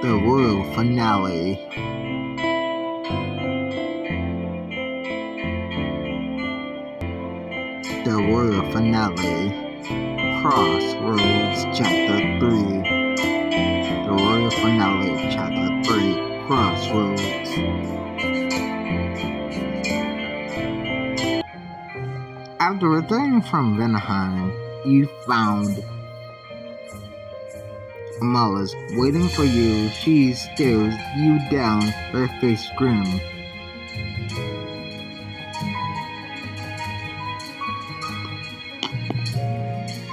The royal finale. The royal finale. Crossroads Chapter 3. The royal finale Chapter 3. Crossroads. After returning from Vanaheim, you found Amalis waiting for you. She stares you down, her face grim.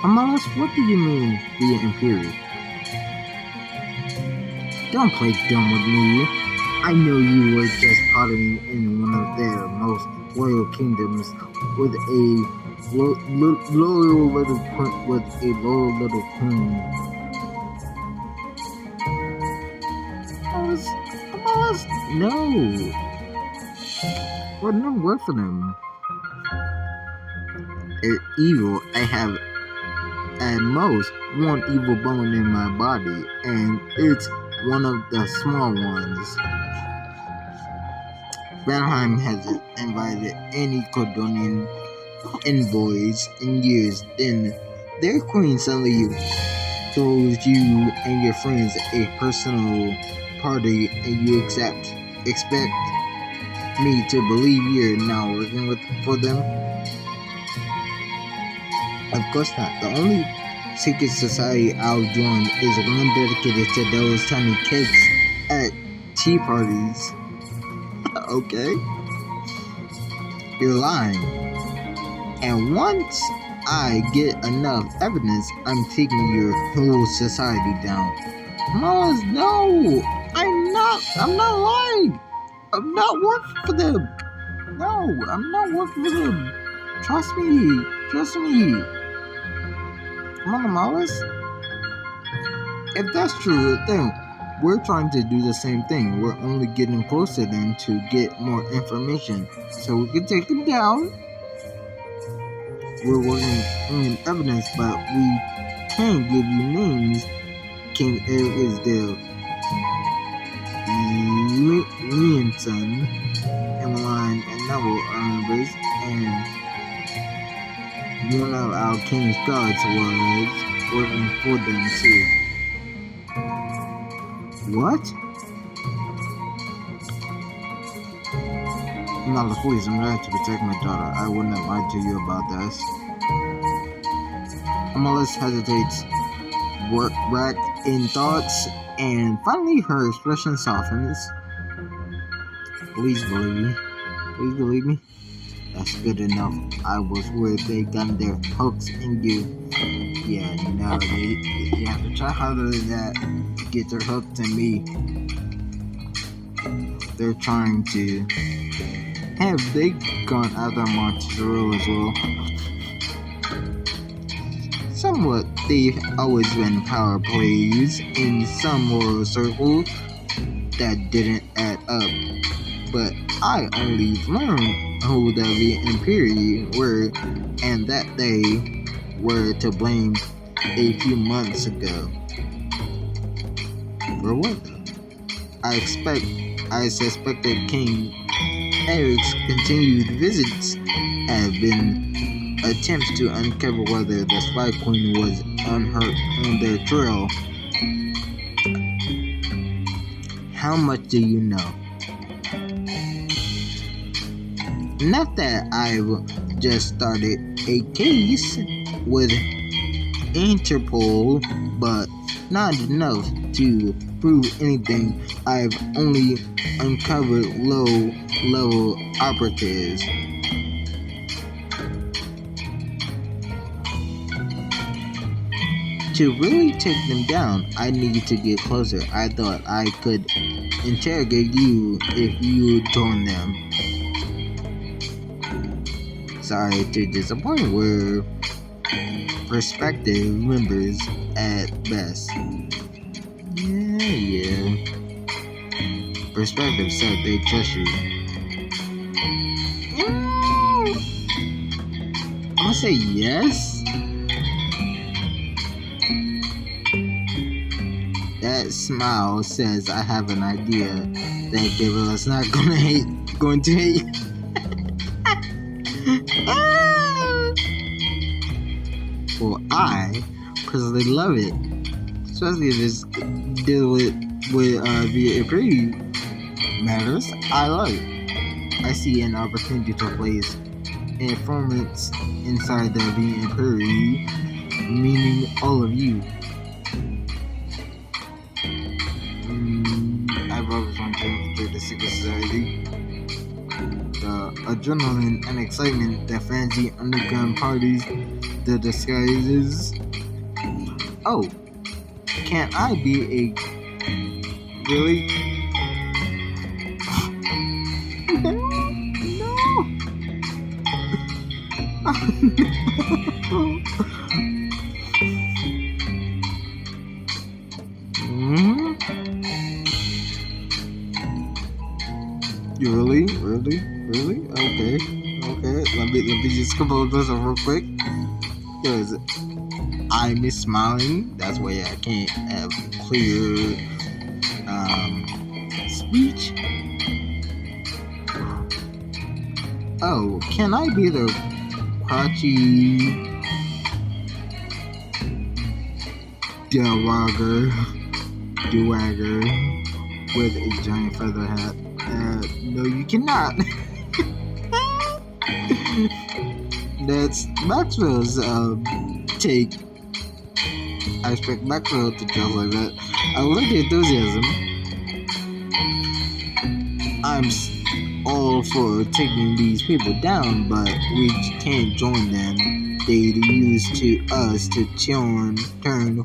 Amalis, what do you mean, the Imperial? Don't play dumb with me. I know you were just potting in one of their most loyal kingdoms with a loyal little queen. Amalis, no. We're no word for them. They're evil. I have at most one evil bone in my body, and it's one of the small ones. Valheim hasn't invited any Cordonian envoys in years. Then their queen suddenly throws you and your friends a personal party, and you expect me to believe you're now working for them? Of course not. The only secret society I'll join is one dedicated to those tiny cakes at tea parties. Okay? You're lying. And once I get enough evidence, I'm taking your whole society down. Mars, no! I'm not lying! I'm not working for them! No, I'm not working for them! Trust me! Come on, Amalis. If that's true, then we're trying to do the same thing. We're only getting closer then to get more information so we can take them down. We're working on evidence, but we can't give you names. King Isdale, Leonson, Emmeline, and Neville are members, and one of our king's guards was working for them too. What? Amalis, please, I'm trying to protect my daughter. I wouldn't have lied to you about this. Amalis hesitates, wracked in thoughts, and finally her expression softens. Please believe me. That's good enough. I was where they got their hooks in you. Yeah, no, they have to try harder than that to get their hooks in me. They're trying to. Have they gone after Montero as well? Somewhat, they've always been power plays in some royal circles that didn't add up. But I only learned who the Imperial were, and that they were to blame a few months ago. For what? I suspected King Eric's continued visits have been attempts to uncover whether the Spy Queen was on their trail. How much do you know? Not that I've just started a case with Interpol, but not enough to prove anything. I've only uncovered low-level operatives. To really take them down, I needed to get closer. I thought I could interrogate you if you joined them. Sorry to disappoint, we're prospective members at best. Yeah. Perspective said they trust you. I'm gonna say yes. That smile says I have an idea that Gavrilla's not going to hate. Well, I personally love it, especially if it's deal with the pretty matters. I love it. I see an opportunity to place informants inside the Imperium, meaning all of you. I've always wanted to infiltrate the secret society. The adrenaline and excitement that fancy underground parties, the disguises. Oh, can I be a really? No. You really? Okay. Let me just compose this real quick. Because I miss smiling. That's why I can't have clear speech. Oh, can I be the crotchy dewagger with a giant feather hat? No, you cannot. That's Maxwell's take. I expect Maxwell to dress like that. I like the enthusiasm. I'm all for taking these people down, but we can't join them. They'd use us to turn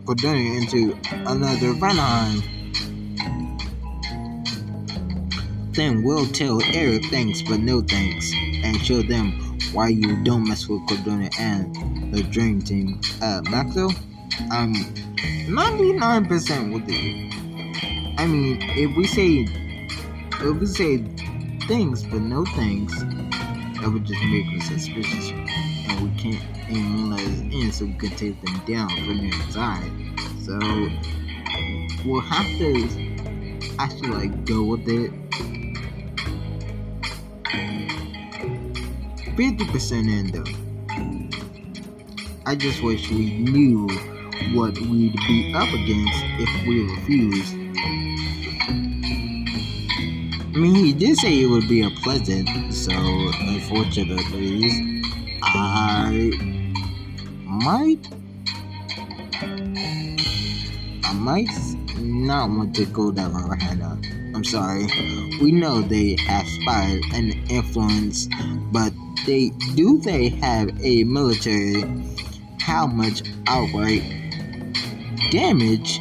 Cordonia into another Vanaheim. Then we'll tell Eric thanks but no thanks, and show them why you don't mess with Cordonia and the Dream Team. Maxwell, I'm 99% with you. I mean, if we say thanks but no thanks, that would just make us suspicious, and we can't even let us in, so we can take them down from the inside. So we'll have to actually go with it. 50% in though. I just wish we knew what we'd be up against if we refused. I mean, he did say it would be unpleasant, so unfortunately, I might not want to go down on Hannah. I'm sorry. We know they have spies and influence, but they have a military? How much outright damage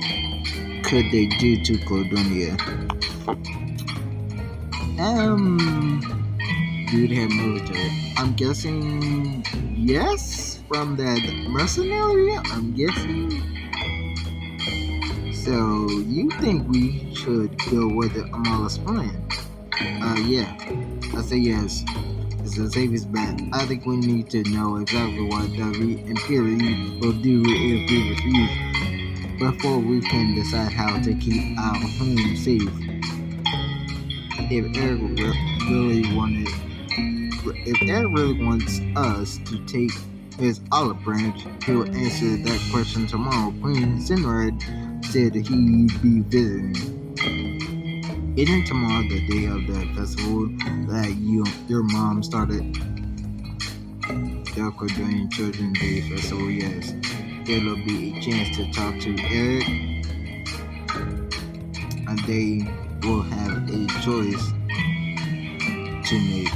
could they do to Cordonia? Do they have military? I'm guessing yes, from that mercenary, I'm guessing. So, you think we should go with the Amala's plan? Yeah, I say yes. It's the safest bet. I think we need to know exactly what the Imperium will do if we refuse, before we can decide how to keep our home safe. If Eric really wants us to take his olive branch, he'll answer that question tomorrow. Queen Sinrad said he'd be visiting. Isn't tomorrow the day of the festival that your mom started? The Cordonian Children's Day Festival, yes. There'll be a chance to talk to Eric, and they will have a choice to make.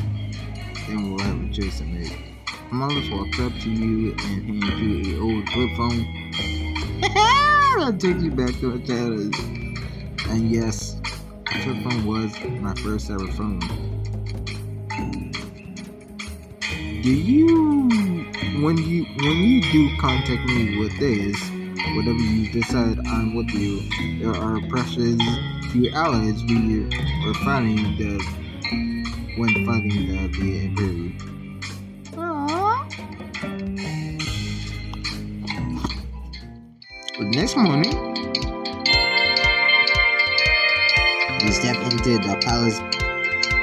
Mother walks up to you and hands you an old flip phone. That takes you back to a childhood. And yes, the flip phone was my first ever phone. When you do contact me with this, whatever you decide on with you, there are precious few allies we're fighting when fighting the Imperium. The next morning, We step into the palace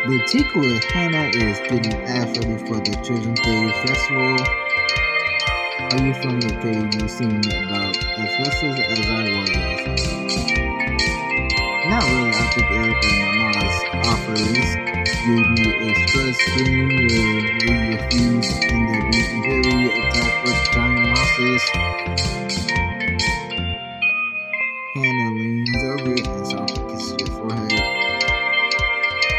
boutique where Hannah is getting ass ready for the Children's Day Festival. Are you from the page you've seen about as restless as I was last night? Not really. I think Erica and Mama's offers gave me a stress dream where we refuse and the very attack with giant monsters. Hannah leans over and softly kisses your forehead.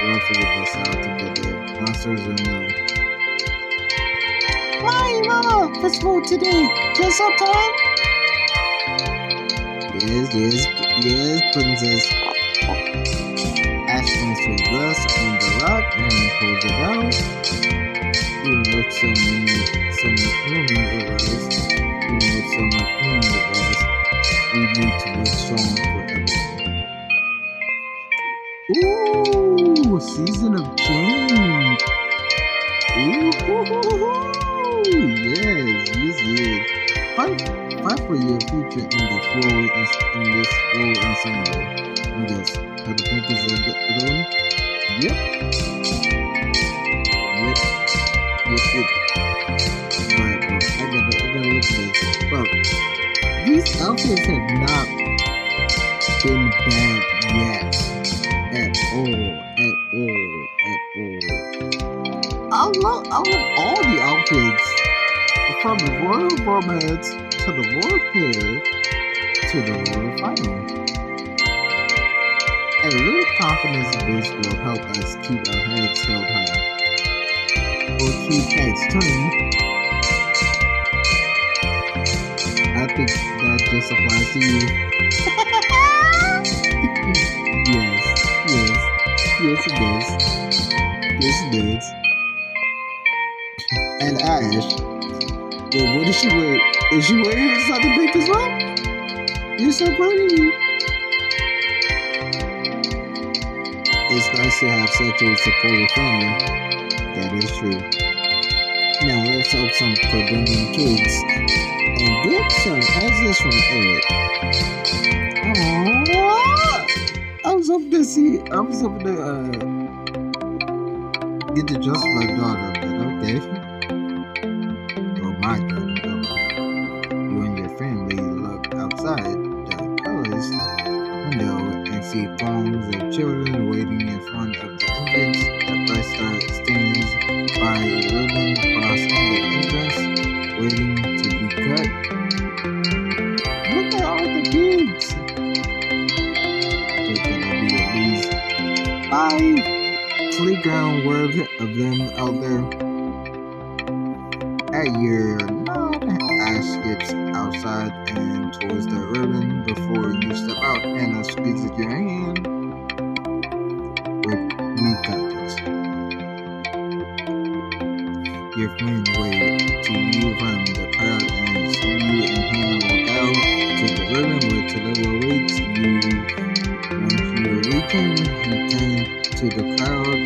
We'll figure this out together. Monsters or no. Why, Mama? Festival today. Just up time? Yes, princess. Ash points to a glass on the rock and pulls it out. Even with so much room it was, we need to look strong for everything. Ooh, season of change. Ooh, yes. Fight for your future in this role ensemble. Yes, how the pink is alone? Yep. But I gotta look at this. But these outfits have not been bad yet. At all. I love all the outfits. From the royal romance to the royal hair to the royal final. A little confidence boost will help us keep our heads held high. Or keep heads turned. I think that just applies to you. Yes, it does. And Ash, well, what is she wearing? Is she wearing something pink as well? You're so pretty. It's nice to have such a supportive family. That is true. Now let's help some Cordonian kids and get some answers from Eric. Aww. I was hoping to get to just my daughter, but okay. Or my daughter. You and your family look outside the palace window and see throngs of children waiting in front of the entrance. The Bright Star stands by a ribbon crossing the entrance, waiting to be cut. Look at all the kids! There's gonna be at least 5 playground worth of them out there. At your nod, Ash skips outside and towards the ribbon. Before you step out, Hannah squeezes your hand. We got this. Your friend waved to you from the crowd and see you and Hannah walk out to the ribbon where Tallulah waits you. Once you reach him, he turns to the crowd.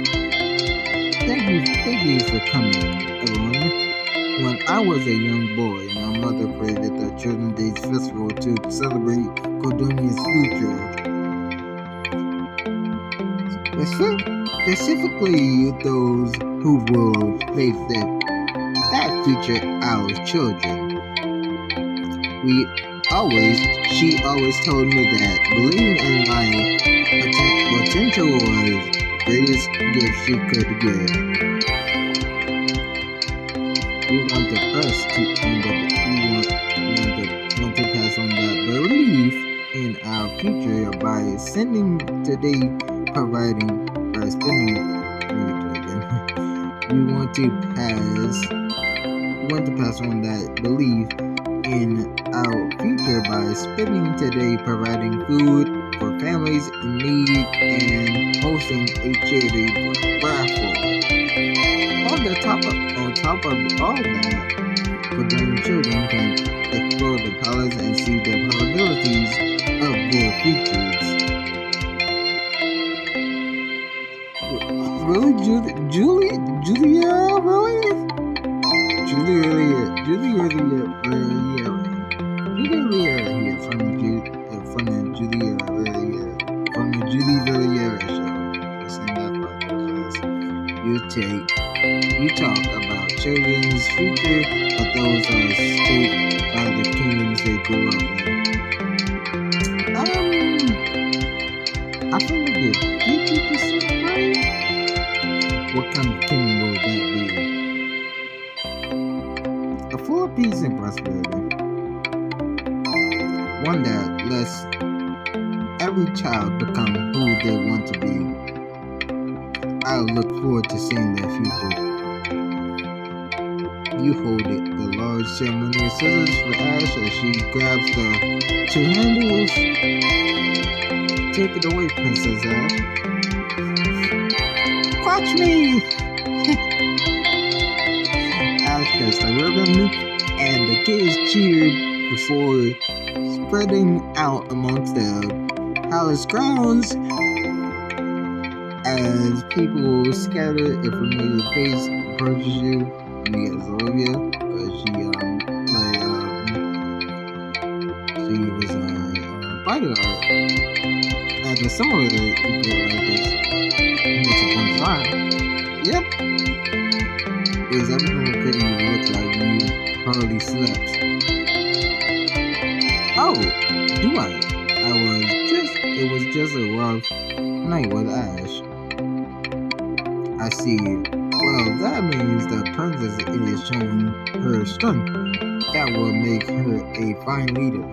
Thank you for coming, everyone. When I was a young boy, my mother created the Children's Day Festival to celebrate Cordonia's future. Specifically those who will make that future our children. She always told me that believing in my potential was the greatest gift she could give. We want to pass on that belief in our future by spending today providing. We want to pass on that belief in our future by spending today providing food for families in need and hosting a charity raffle. On top of all that, Cordonian children can explore the palace and see the possibilities of their futures. Really, Julia, really? Julia here from the Julie Villiers show. Listen to that podcast. You talk about children's future, but those are shaped by the kingdoms they grew up in. I feel like you're 50% right. What kind of kingdom will that be? A full of peace and prosperity. One that lets every child become who they want to be. I look forward to seeing their future. You hold it, the large ceremonial scissors for Ash as she grabs the two handles. Take it away, Princess Ash. Watch me! Ash gets the ribbon, and the kids cheer before spreading out amongst the palace grounds. As people scatter, if familiar face approaches you, you get Olivia, because she was a bodyguard at a similar event like this once upon a time. Yep. Is everything okay? You look like you hardly slept. Oh, do I? It was just a rough night with Ash. I see. Well, that means the princess is showing her strength. That will make her a fine leader.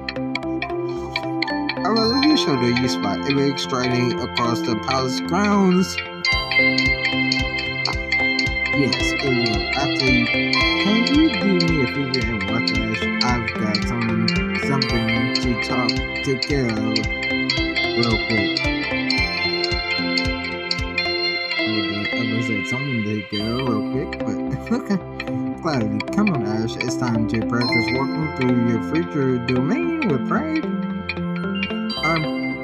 I will let you show you spot Eric striding across the palace grounds. Yes, it will. After you, can you do me a favor and watch Ash? I've got something to take care of real quick. I was like something to take care of real quick, but okay. Gladly, come on, Ash. It's time to practice walking through your future domain with pride.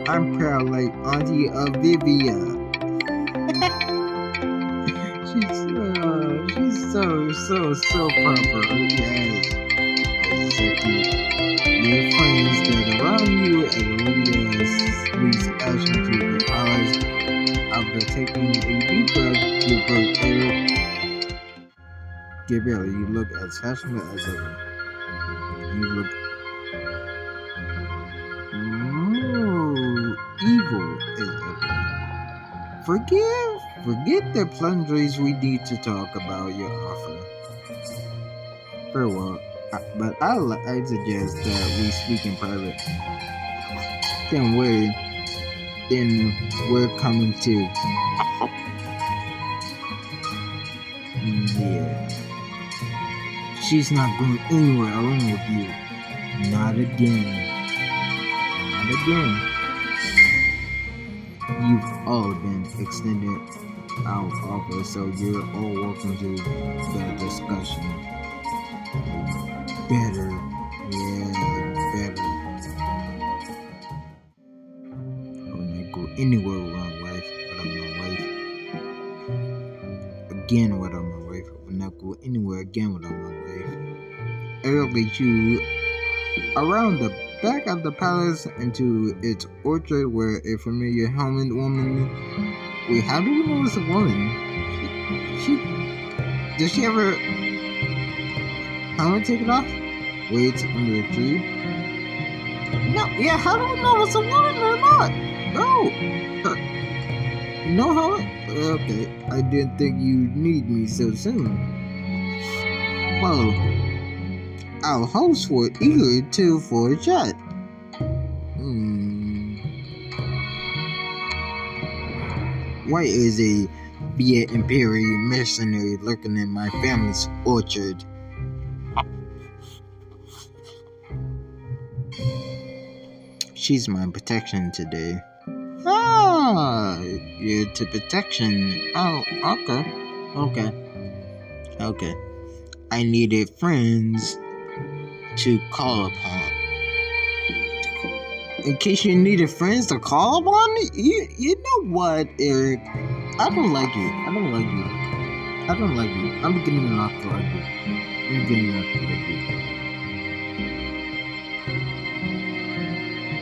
I'm proud like Auntie Olivia. She's so proper. Yes. That's so cute. Your friends get around you as Olivia leads Ash into the palace. After taking a deep breath, you approach Eric. Gabriella, you look as fashionable as ever. You look more evil as ever. Forget the pleasantries. We need to talk about your offer. Very well, but I suggest that we speak in private. Then we're coming to. Yeah. She's not going anywhere alone with you. Not again. Not again. You've all been extended out offer, so you're all welcome to the discussion. Better. Yeah, better. I would not go anywhere with my wife, without my wife. Again without my wife. I would not go anywhere again without my wife. Eric leads you around the back of the palace into its orchard where a familiar helmet woman. Wait, how do we know it's a woman? Does she ever helmet take it off? Waits under a tree. No, yeah, how do we know it's a woman or not? No. No helmet? Okay, I didn't think you'd need me so soon. Well, our hosts were eager for a chat. Why is a Via Imperial mercenary lurking in my family's orchard? She's my protection today. Ah, you're to protection. Oh, okay. I needed friends to call upon. In case you needed friends to call upon, you know what, Eric? I don't like you. I'm beginning not to like you.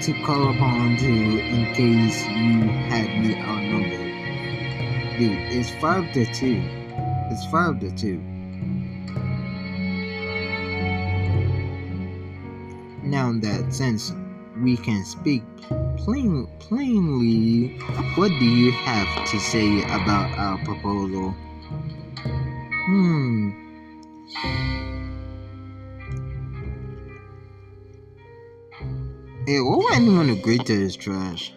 To call upon to in case you had vastly outnumbered. Dude, it's 5-2. It's 5-2. Now in that sense, we can speak plainly. What do you have to say about our proposal? Hey, why would anyone agree to this trash?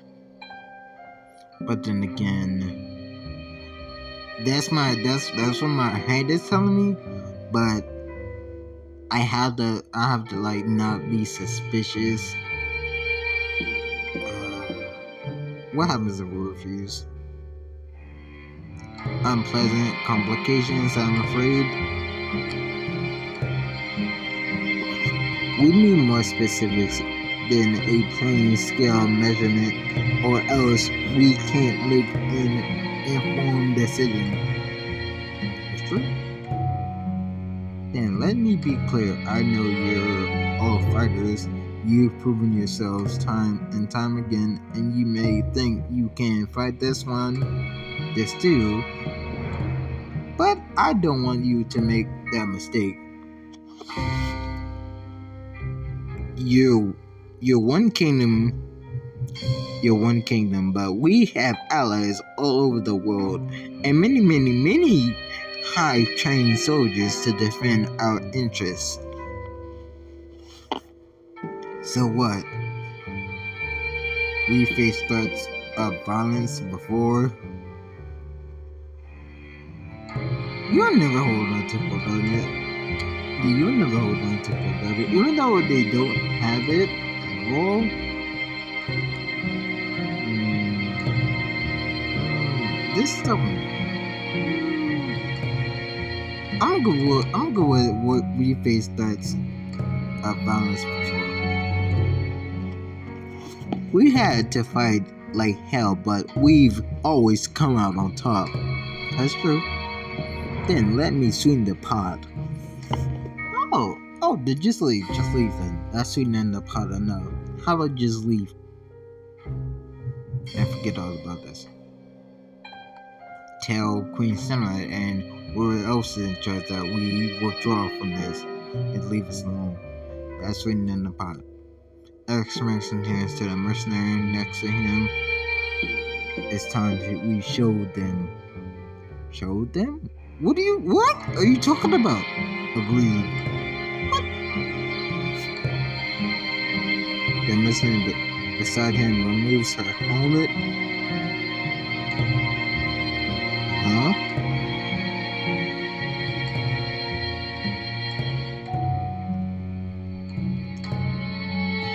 But then again, that's what my head is telling me. But I have to like not be suspicious. What happens if we refuse? Unpleasant complications, I'm afraid. We need more specifics than a plain scale measurement, or else we can't make an informed decision. It's true. Then let me be clear. I know you're all fighters. You've proven yourselves time and time again, and you may think you can fight this too, but I don't want you to make that mistake. You're one kingdom, but we have allies all over the world, and many high-trained soldiers to defend our interests. So what? We faced threats of violence before. You'll never hold on to Bulgaria. You'll never hold on to Bulgaria, even though they don't have it at all. This stuff. I'm gonna go with what we faced threats of violence before. We had to fight like hell, but we've always come out on top. That's true. Then let me swing the pot. Oh, just leave then. That's swinging the pot enough. How about just leave? And forget all about this. Tell Queen Sunlight and whoever else is in charge that we withdraw from this and leave us alone. That's swinging in the pot. Eric smacks his hands to the mercenary next to him. It's time we show them. Show them? What are you talking about? Agreed. What? The mercenary beside him removes her helmet. Huh?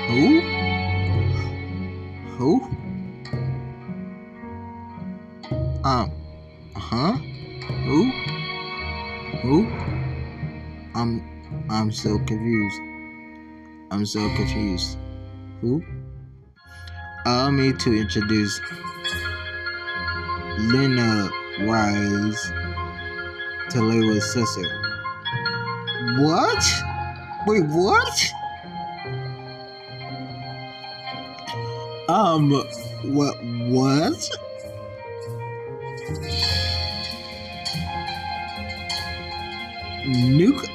Who? Huh? Who? I'm so confused. Who? Allow me to introduce Lena Wise, Talewa's sister. What? Wait, what? What? Nuke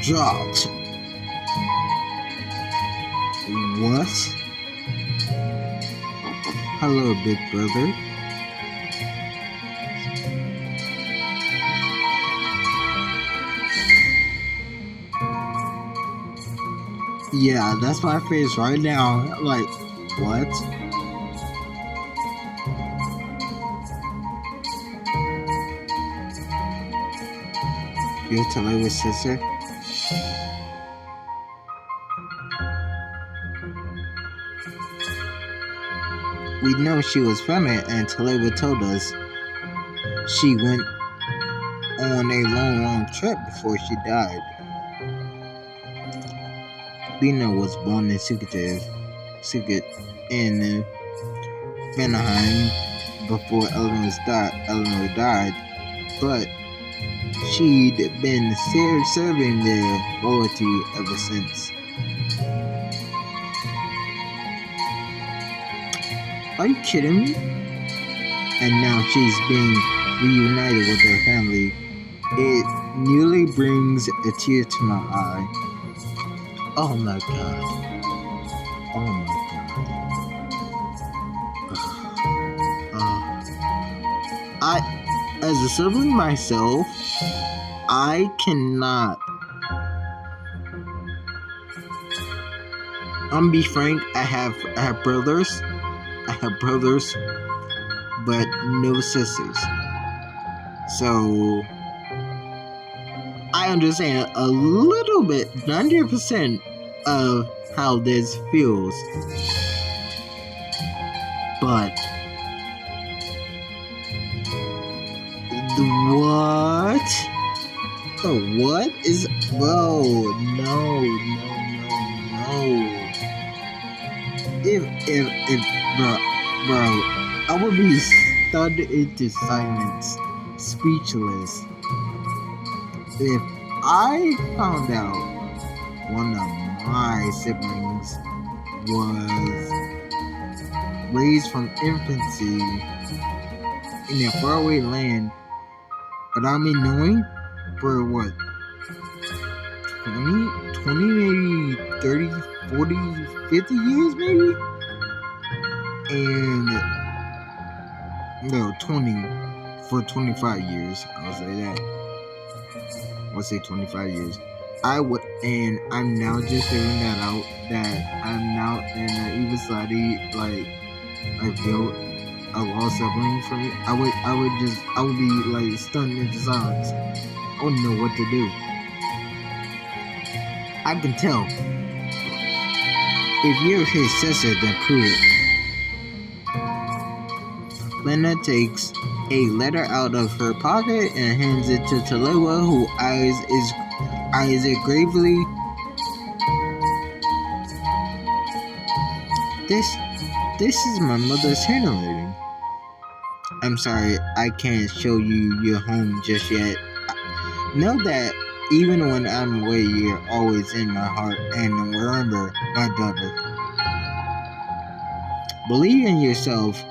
dropped. What? Hello, big brother. Yeah, that's my face right now. Like, what? You're Talewa's sister? We know she was pregnant, and Talewa told us she went on a long trip before she died. Lena was born in Sukkot in Vanaheim before Eleanor died, but she'd been serving their loyalty ever since. Are you kidding me? and now she's being reunited with her family. It nearly brings a tear to my eye. Oh my god. Oh my god. As a sibling myself, I cannot. I'm be frank. I have brothers. I have brothers, but no sisters. So I understand a little bit, 90% of how this feels, but what? Oh, what is? Bro, no. If, bro, I would be stunned into silence, speechless, if I found out one of my siblings was raised from infancy in a faraway land without me knowing for what, 20 maybe 30, 40, 50 years maybe? And no, 20 for 25 years, I'll say that. I'll say 25 years. And I'm now just figuring that out, that I'm now in an evil society, like, I feel a lost sibling for me. I would be like stunned into silence. I wouldn't know what to do. I can tell. If you're his sister, then prove it. Lena takes a letter out of her pocket and hands it to Talewa, who eyes it gravely. This is my mother's handwriting. I'm sorry, I can't show you your home just yet. Know that even when I'm away, you're always in my heart, and remember, my daughter. Believing in yourself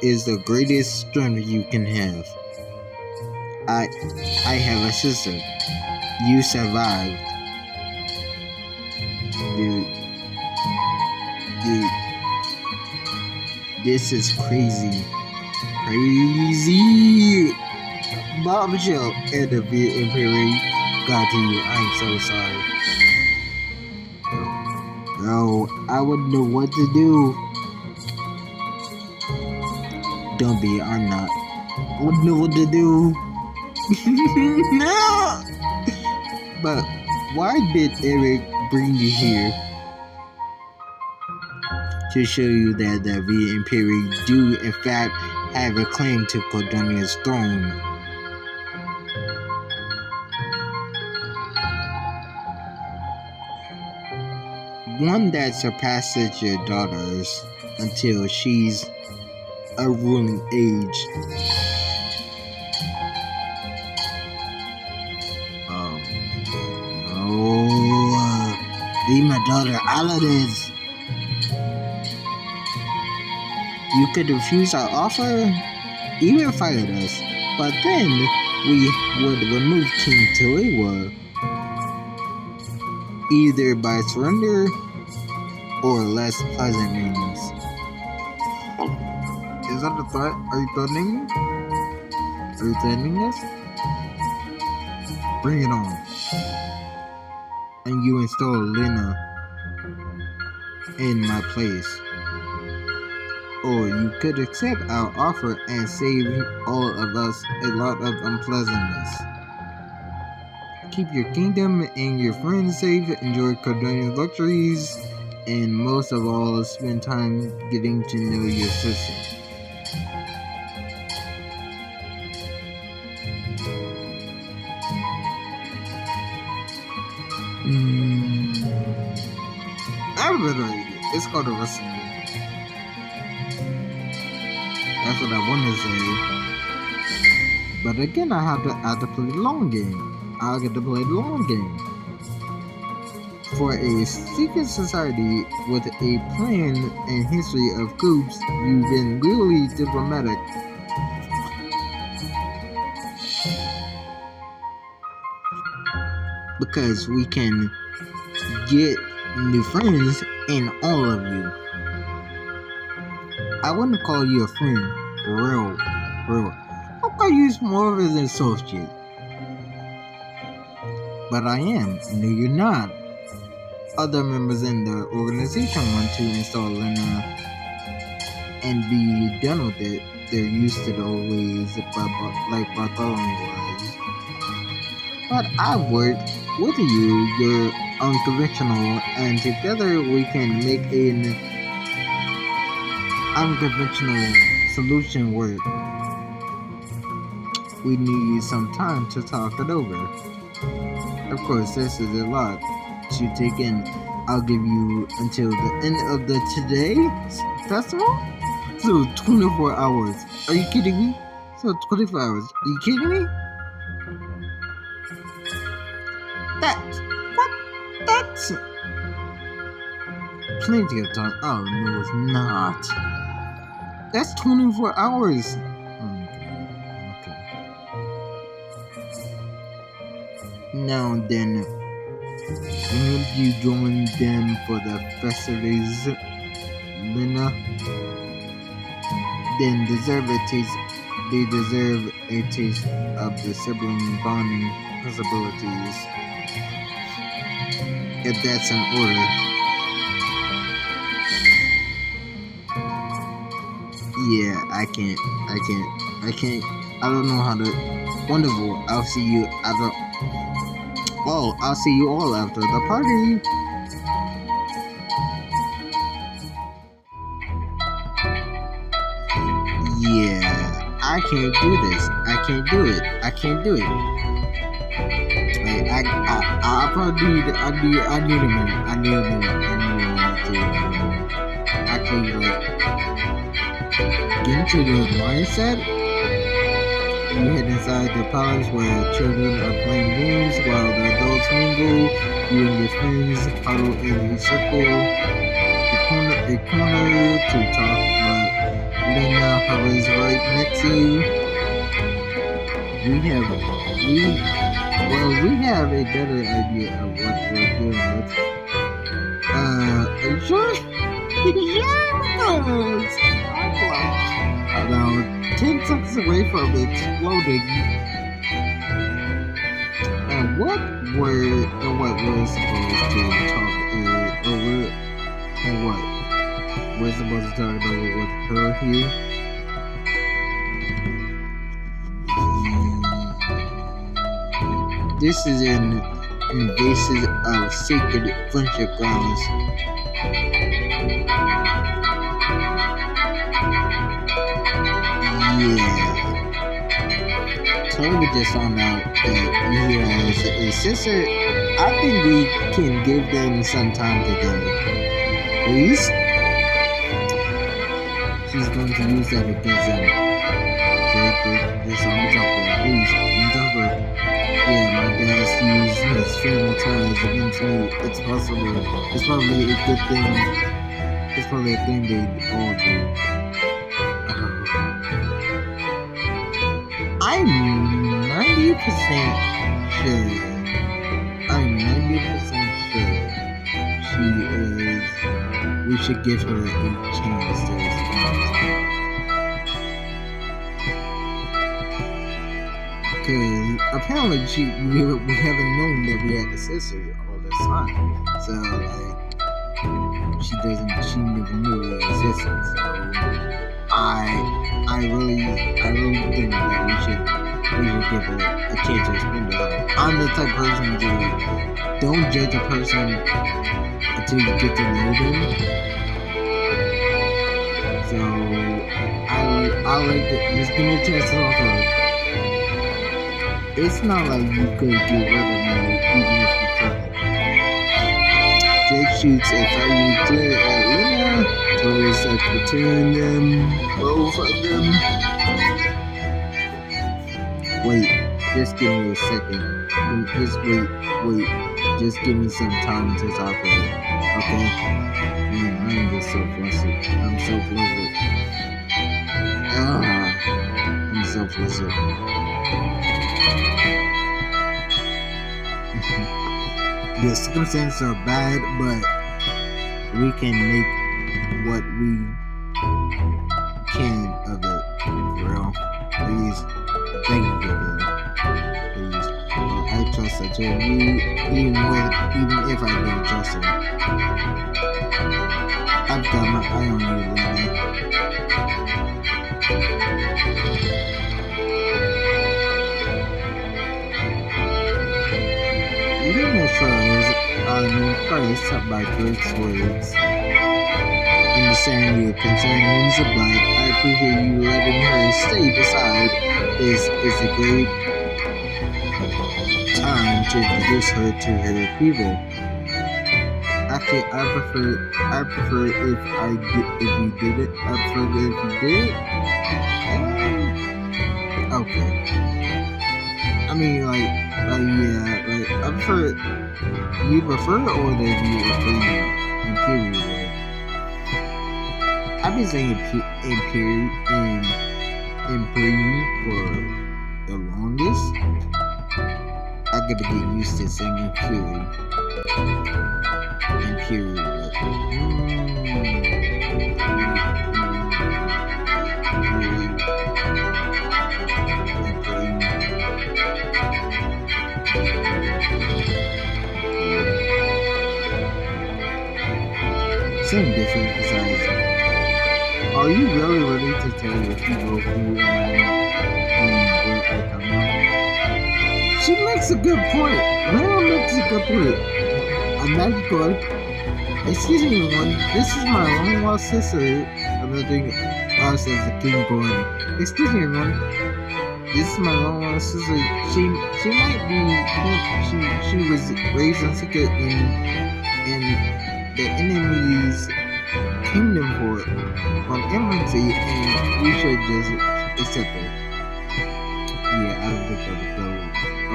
is the greatest strength you can have. I have a sister. You survived. Dude, this is crazy. Bombshell and the Imperial got to you. I'm so sorry. Bro, I wouldn't know what to do. Don't be, I'm not. I wouldn't know what to do. No! But why did Eric bring you here? To show you that the V Imperial do in fact have a claim to Cordonia's throne. One that surpasses your daughter's until she's a ruling age. Leave my daughter out of this. You could refuse our offer, even fire us, but then we would remove King Talewa, either by surrender or less pleasant means. Is that the threat? Are you threatening me? Are you threatening us? Bring it on. And you install Lena in my place. Or you could accept our offer and save all of us a lot of unpleasantness. Keep your kingdom and your friends safe, enjoy Cordonian luxuries, and most of all, spend time getting to know your sister. I really like it. It's called a wrestling. That's what I want to say. But again, I have to play the long game. I get to play the long game. For a secret society with a plan and history of coups, you've been really diplomatic. Because we can get new friends in all of you. I wouldn't call you a friend, real. I'll call you more of an associate. But I am. No, you're not. Other members in the organization want to install Lena and be done with it. They're used to the old ways, like Bartholomew was. But I've worked with you. You're unconventional, and together we can make an unconventional solution work. We need some time to talk it over. Of course, this is a lot to take in. I'll give you until the end of the today's festival? So 24 hours. Are you kidding me? So 24 hours. Are you kidding me? That's plenty of time. Oh no, it's not. That's 24 hours. Okay. Now then, won't you join them for the festivities, Lena? Then they deserve a taste of the sibling bonding possibilities. If that's an order. Yeah, I can't. I don't know how to. Wonderful. I'll see you after. Oh, I'll see you all after the party. Yeah, I can't do this. I can't do it. Like, I probably need a minute. I need a minute to actually get into the mindset. You head inside the palace where children are playing games while the adults mingle. You and your friends huddle in a circle, a corner to talk, but Lena hovers right next to you. We have a better idea of what we're dealing with. Are you sure? Yes! About 10 seconds away from exploding. And what we're supposed to talk over, and what we're supposed to talk over with her here. This is an invasive of sacred friendship grounds. Yeah. Toby just found out that he has a sister. I think we can give them some time together. Please? She's going to use that against them. This on the top of her. Please, on top of her. Yeah, my dad's used his family ties against me. It's possible. It's probably a good thing. It's probably a thing they all do. I'm 90% sure she is. We should give her a chance to respond. Because apparently we haven't known that we had a sister all this time. So like she never knew it existed. So I really think that we should give her a chance to respond to her. I'm the type of person to don't judge a person until you get to know them. So I like to just give me a chance to talk to her. It's not like you could get rid of me even if you tried. Jake shoots a fighting glare at Lena. Tori starts between them, both of them. Wait, just give me a second. Just wait. just give me some time to talk to her, okay? Man, I'm just so flustered. I'm so flustered. I'm so flustered. The circumstances are bad, but we can make what we can of it. For real. Please. Thank you, Gabriel. Please. I trust her too. Even if I don't trust her. I've got my eye on you, Lily. Little furs are impressed by Drake's words. Understand your concerns, but I appreciate you letting her stay beside. This is a great time to introduce her to her people. Actually, I prefer if you did it. I prefer if you did it. Okay. I mean, yeah, I prefer. You prefer or that you prefer imperial way? I've been saying imperial for the longest. I gotta get used to saying imperial. Same difference besides. Are you really ready to tell your people who I am and where I come from? She makes a good point. Lana makes a good point. I'm not good. Excuse me, everyone. This is my long lost sister. I'm not doing us as a king going. Excuse me, everyone. This is my long lost sister. She might be. She was raised in secret in the enemy's kingdom from infancy, and we should just accept her. Yeah, I don't think that would go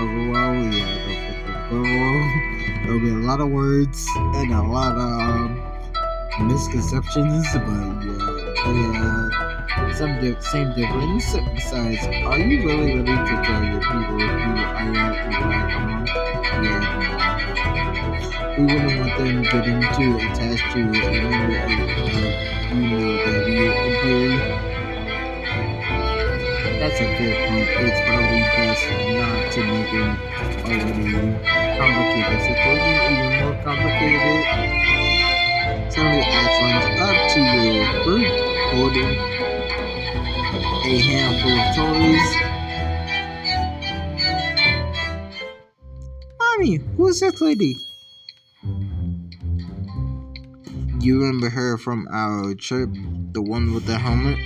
over well. Yeah, I don't think that would go well. There'll be a lot of words and a lot of misconceptions, but same difference. Besides, are you really ready to tell your people who I am and where I come from? Yeah, we wouldn't want them getting too attached to a member of the Imperium. That's a fair point. It's probably best not to make an already complicated situation even more complicated. Certainly adds ones up to your group holding a handful of toys. Mommy, who's that lady? You remember her from our trip? The one with the helmet?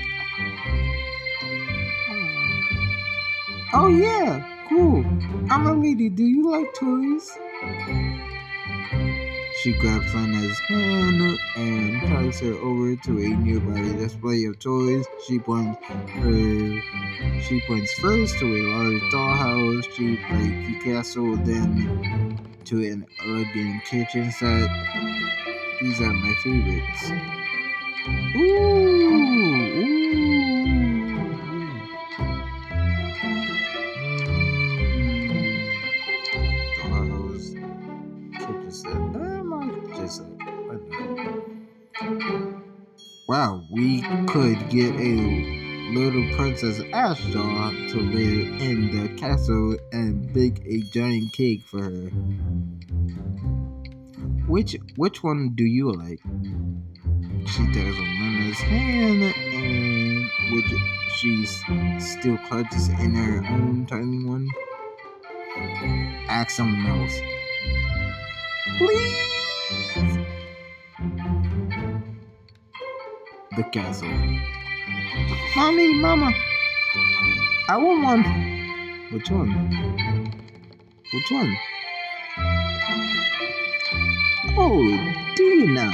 Oh yeah, cool. I'm a lady. Do you like toys? She grabs Lena's hand and tugs her over to a nearby display of toys. She points first to a large dollhouse, cheap like castle, then to an elegant kitchen set. These are my favorites. Ooh. Dollhouse, kitchen set. Wow, we could get a little Princess Ash doll to live in the castle and bake a giant cake for her. Which one do you like? She tugs on Lena's hand, and which she still clutches in her own tiny one. Ask someone else. Please. The castle. Mommy, Mama, I want one. Which one? Oh, do you now?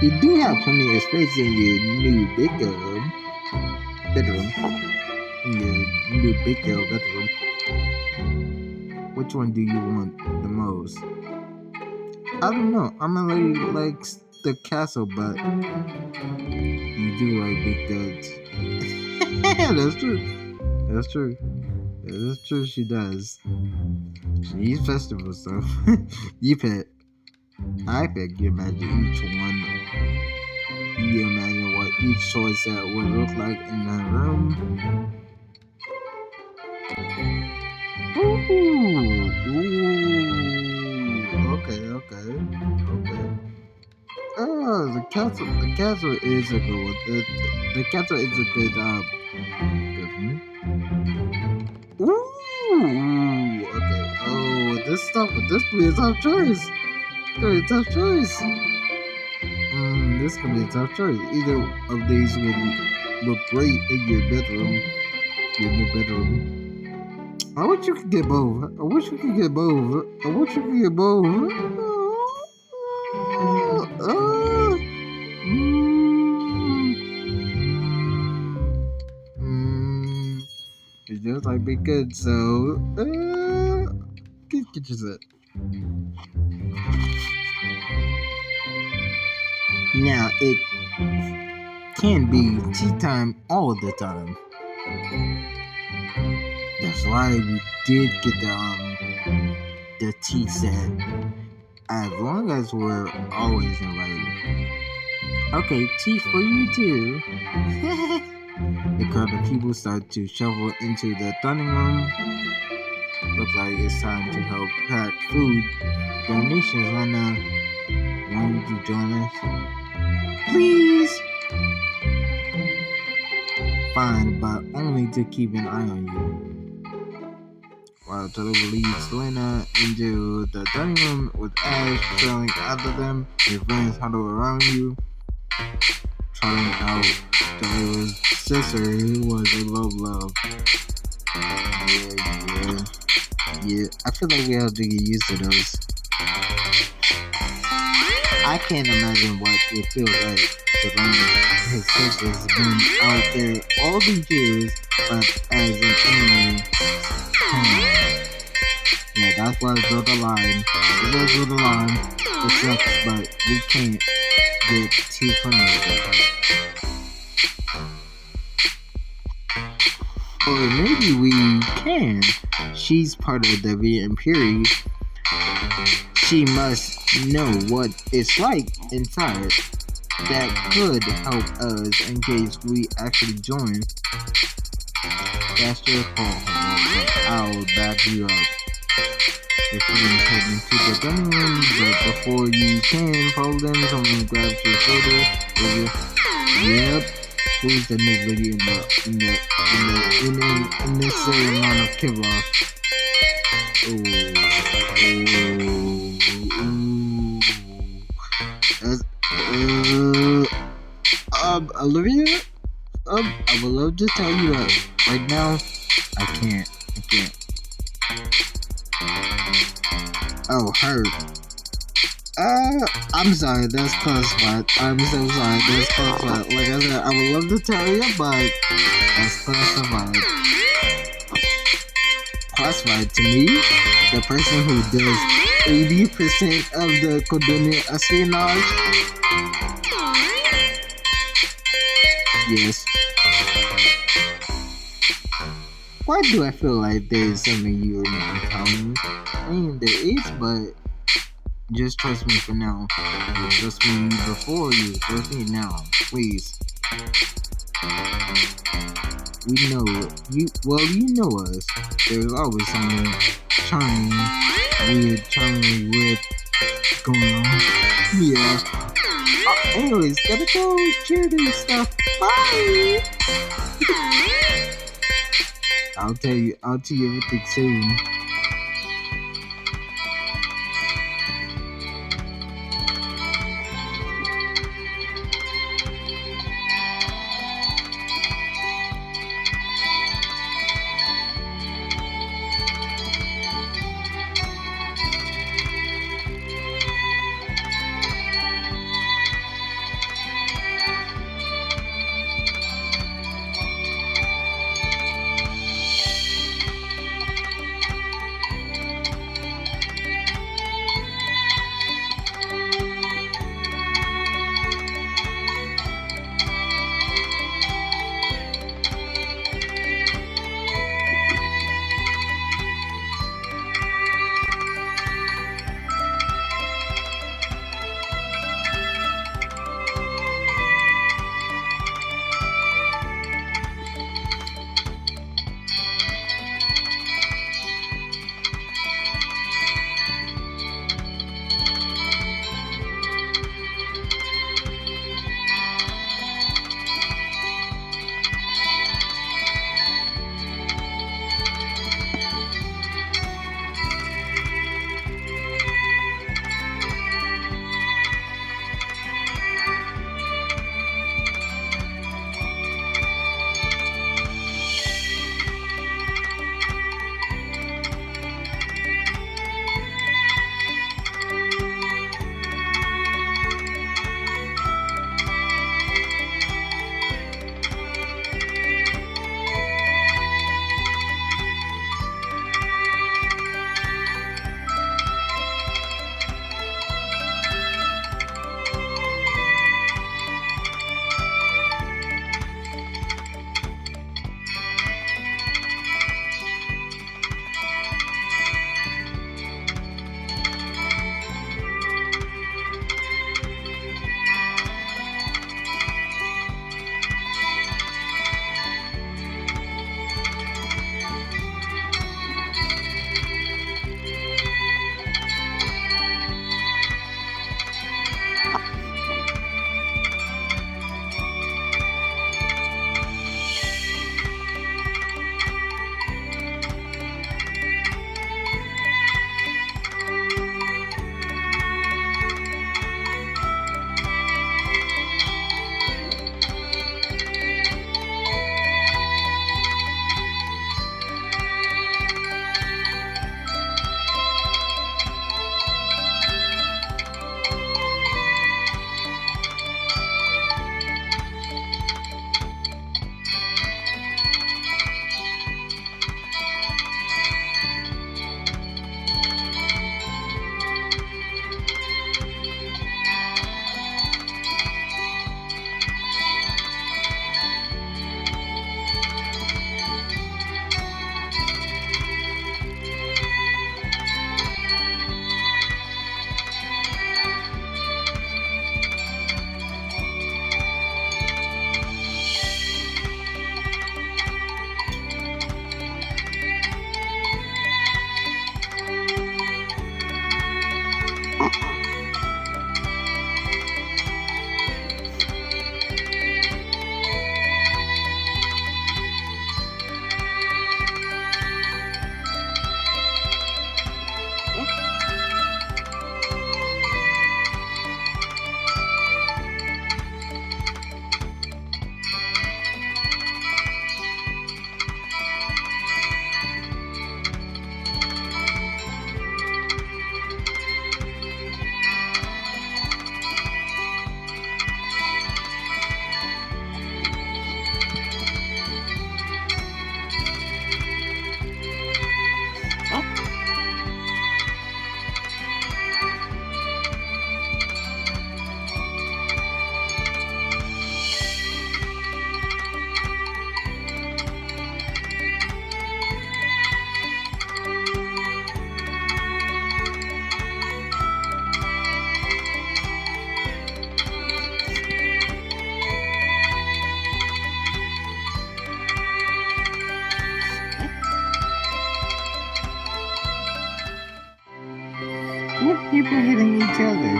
You do have plenty of space in your new big bedroom. In your new big bedroom. Which one do you want the most? I don't know. I'm a lady likes the castle, but you do like big goods. That's true. That's true. That's true. She does. She eats festival stuff. You pick. I pick. You imagine each one. You imagine what each choice set would look like in the room. Ooh. Okay. Oh, the castle is a good one. The castle is a good one. Ooh, okay. Oh, this could be a tough choice. Could be a tough choice. This could be a tough choice. Either of these would look great in your new bedroom. I wish you could get both. I wish you could get both. I wish you could get both. It feels like be good, so get your set. Now it can be tea time all the time. That's why we did get the tea set. As long as we're always invited. Okay, tea for you too. The crowd of people start to shuffle into the dining room. Looks like it's time to help pack food. Donations, Lena. Won't you join us? Please! Fine, but only to keep an eye on you. While Tolu leads Lena into the dining room with Ash trailing after them, your friends huddle around you, trotting out Tolu's sister, who was a love. Yeah. I feel like we have to get used to those. I can't imagine what it feels like to learn his sister's been out there all these years, but as an enemy. Yeah, that's why I drew the line. I drew the line. It sucks, but we can't get too familiar. Or maybe we can. She's part of the Imperi. She must know what it's like inside. That could help us in case we actually join. That's your call, I'll back you up. Your friends head into the dining room, but before you can follow them, someone grabs your shoulder. Yep, who's the new lady in the unnecessary amount of Kevlar? Olivia? I would love to tell you that right now, I can't. Oh, her. I'm sorry, that's classified. I'm so sorry, that's classified. Like I said, I would love to tell you, but that's classified. Classified to me, the person who does 80% of the coordinate espionage. Yes. Why do I feel like there's something you're not telling me? I mean, there is, but just trust me for now. You trust me before, you trust me now. Please. We know you. Well, you know us. There's always something charming, weird going on. Yeah. Anyways, gotta go charity stuff. Bye. I'll tell you everything soon. People hitting each other.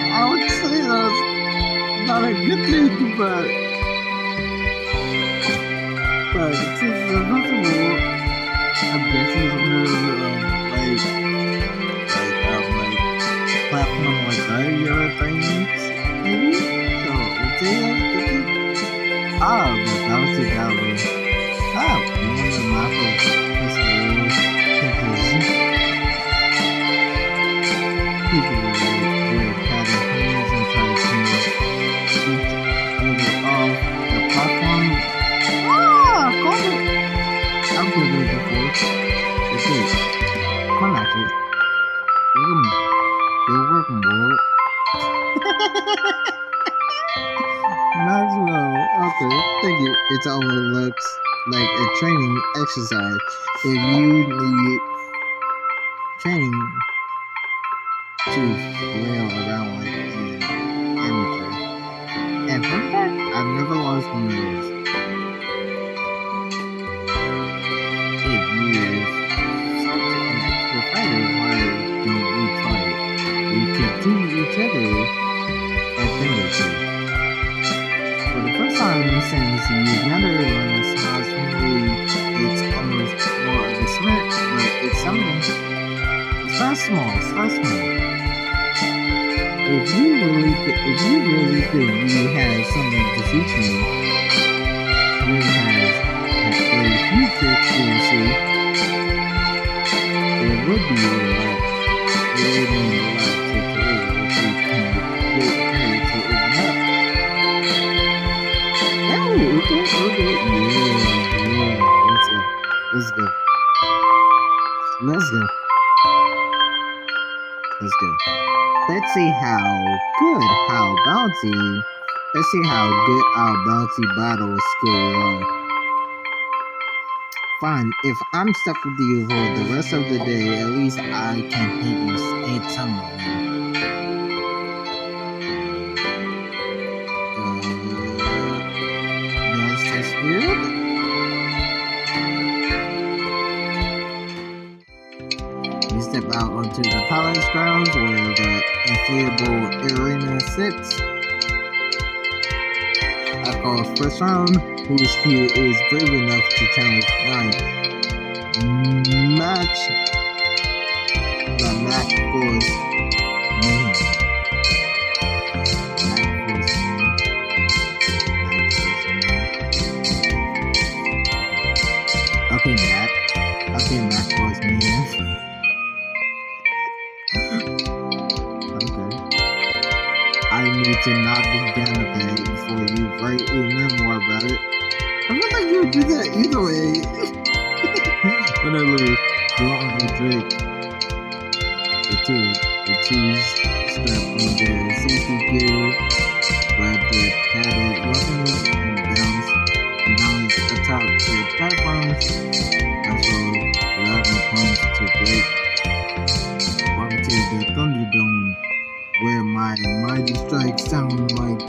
I would say that's not a good thing, but it's impossible. I'm guessing some like platform like radio things, maybe. So we'll say that's the thing. Ah, but that was the gallery. Ah, you want the map of this world? People were having hands and trying to come up each other off the platform. Ah, call it. I've been there before. It's it. Come at it. You're working, boy. Maxwell. Okay, thank you. It almost looks like a training exercise. If you need training to flail around like an amateur. And fun fact, I've never lost one of those. If you're such an expert fighter, why don't we try it? We could teach each other a thing or two. For the first time since you've never learned a small swing, it's almost more of a smirk, but it's something. Start small. If you really think you have something to teach me, you have a future to see, it would be a lot to create if you can get her to open up. Oh, okay, yeah. Let's go. Let's see how good our bouncy battle skills are. Fine, if I'm stuck with you for the rest of the day, at least I can hit some of them. That's weird. We step out onto the palace grounds where the inflatable arena sits. Echo's first round, who's here is brave enough to challenge mine. Match the Mac Force Man. Okay, Mac Force Man. I need to knock this down a bit before you write a memoir about it. I feel like you would do that either way. When I lose, go on the Drake. The twos strap on their safety gear, grab their padded weapons, and bounce atop their platforms. As well, loudly punch to Drake. Welcome to the Thunderdome, where my mighty strikes sound like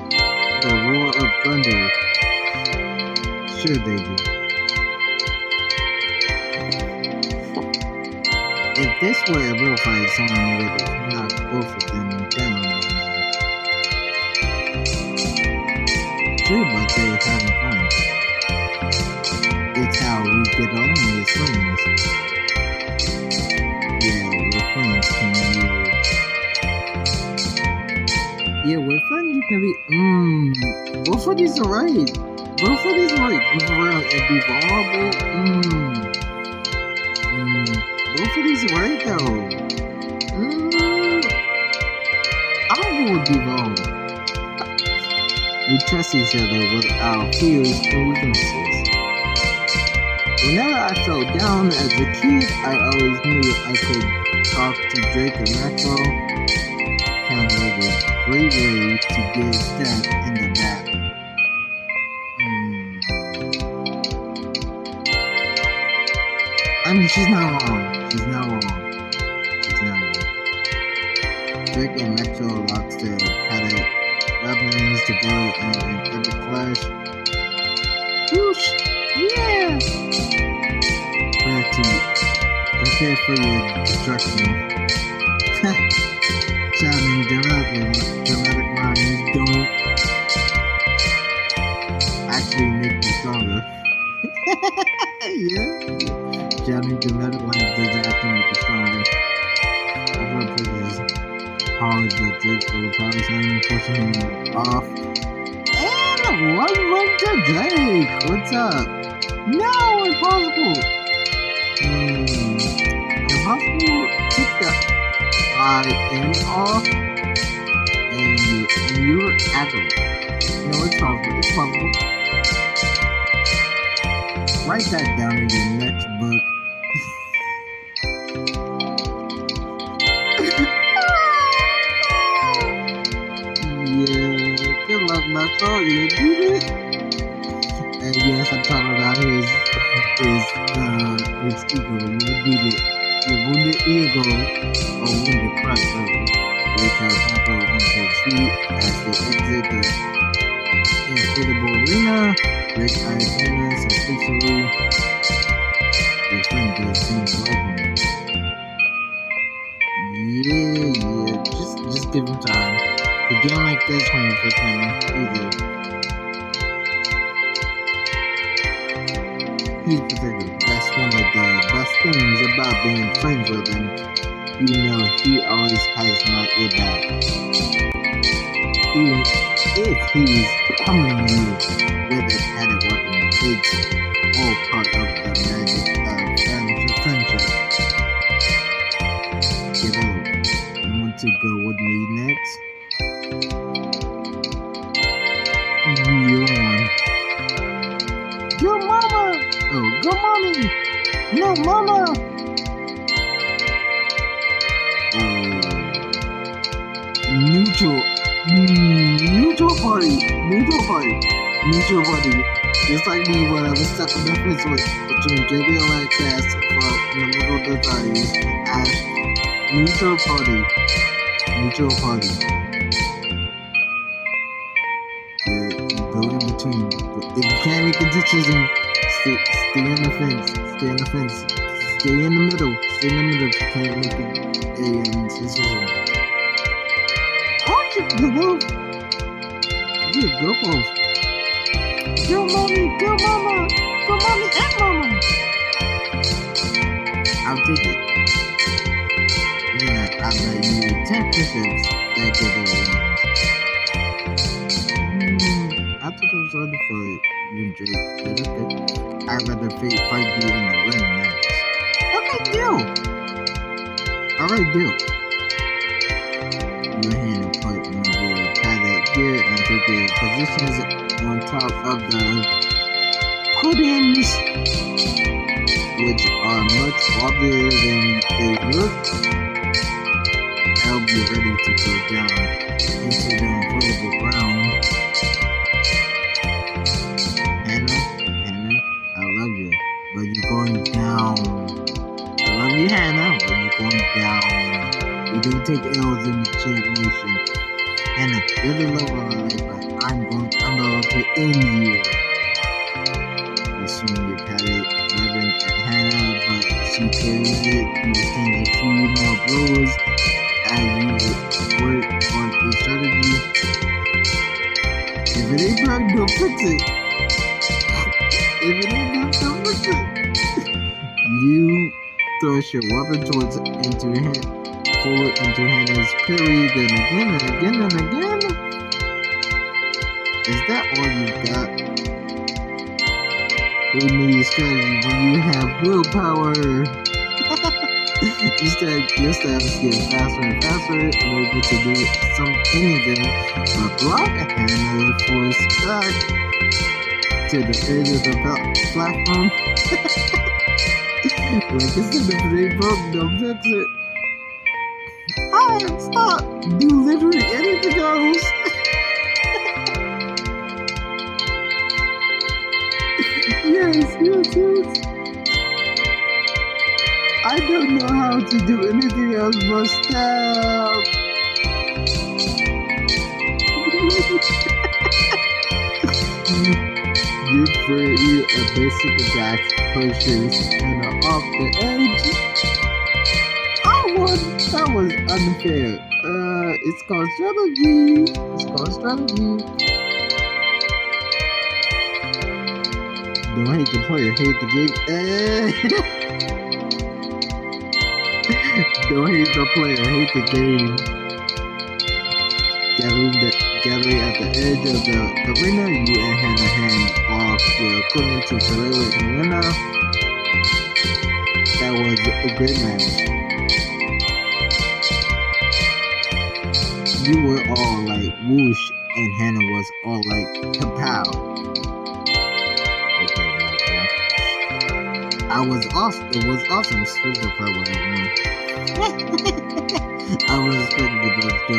the roar of thunder. Sure they do. If this were a real fight, someone would have knocked both of them down by now. True, but they're having fun. It's how we get along as friends. Yeah, we're friends, can you? Yeah, we're friends, you can be. Both of these are right. Goof around and be vulnerable. Both of these are right though. I'm gonna go with be vulnerable. We trust each other with our fears and weaknesses. Whenever I felt down as a kid, I always knew I could talk to Drake or Maxwell. Sounds like a great way to get stabbed in the back. I mean, she's not wrong. Drake and Maxwell locked their padded weapons together in an epic clash. Whoosh! Yeah! Prepare for your destruction. Shouting dramatic lines don't actually make you stronger. Yeah. Shouting dramatic lines doesn't actually make you stronger. Everyone pushes hard, but Drake overpowers him, pushing him off. And 1-1 to Drake. What's up? No, impossible. Impossible. Take the I-N off, and you're aggro. No, it's possible. It's possible. Write that down in your next book. Yeah, good luck, Marco. You did it. And yes, I'm talking about his ego. You did it. Your wounded ego, or wounded pride, brother. Rick has Marco onto his feet as they exit the inflatable arena. Rick eyes Hannah suspiciously. Your friend does seem to like him. Yeah. Just give him time. A game like this won't affect him either. He's pathetic. That's one of the best things about being friends with him. You know he always has not your back. Even if he's coming you with a padded weapon, it's all part of the magic of friendship. Get out. You want to go with me next? You're on. Go mama! Oh, go mommy! No, mama! Neutral party. Just like me when I was stuck in the fence between JB and Cast for the middle of the tires. Ash, neutral party. You go in between. If you can't make a decision, stay in the fence. Stay in the middle. If you can't make a decision. Go both. Yeah, go both. Go mommy and mama. I'll take it. Yeah, I'll bet you 10 push-ups that get the wins. I thought that was only for you and Drake, but okay. I'd rather fight you in the ring next. Okay, deal. Alright, deal. Your hand apart in your padded gear and take your positions on top of the podiums, which are much larger than they look. I'll be ready to go down into the inflatable ground. Hannah, I love you, but you're going down. I love you, Hannah, but you're going down. You don't take L's in the championship. Hannah, you're the love of my life, but I'm about to end you. You swing your padded weapon at Hannah, but she parries it. You exchange a few more blows as you work on a strategy. If it ain't broke, don't fix it. You thrust your weapon forward into Hannah's parry, then again and again. Is that all you got? We need strategy when you have willpower. Your stab is getting faster and faster, unable to do anything but block Hannah force back to the edge of the platform. Like I said, if it ain't broke, don't fix it. Stop! Do literally anything else. Yes. I don't know how to do anything else but stab. Give Freddy a basic attack, pushes, and off the edge. I won. That was unfair. It's called strategy. It's called strategy. Don't hate the player, hate the game. Don't hate the player, hate the game. Gathering at the edge of the arena, you and Hannah hand off your equipment to Taylor and Lena. That was a great match. You were all like whoosh, and Hannah was all like kapow. Okay, it was awesome. Spiritual part where I won. I was expecting to go to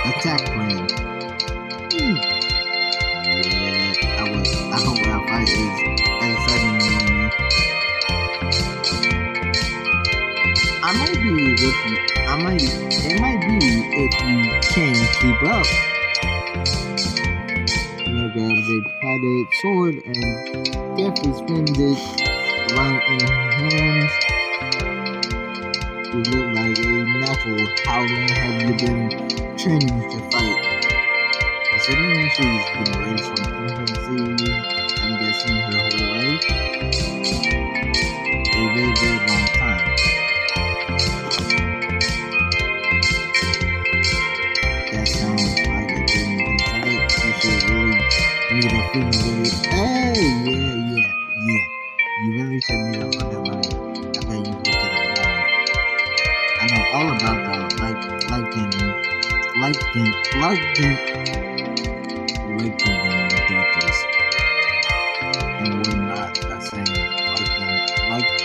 attack plan. Yeah, I hope our fight is as exciting as me. I might be with you. It might be if you can keep up. Nina grabs a padded sword and carefully spins it around in her hands. You look like a natural. How long have you been training to fight? Considering she's been raised from infancy, I'm guessing her whole life. A very, very long time. That sounds like a dream inside. You should really meet a female. Hey, yeah. You really should meet a female. I bet you will get along. I know all about that. Liking Duchess and whatnot. That's saying liking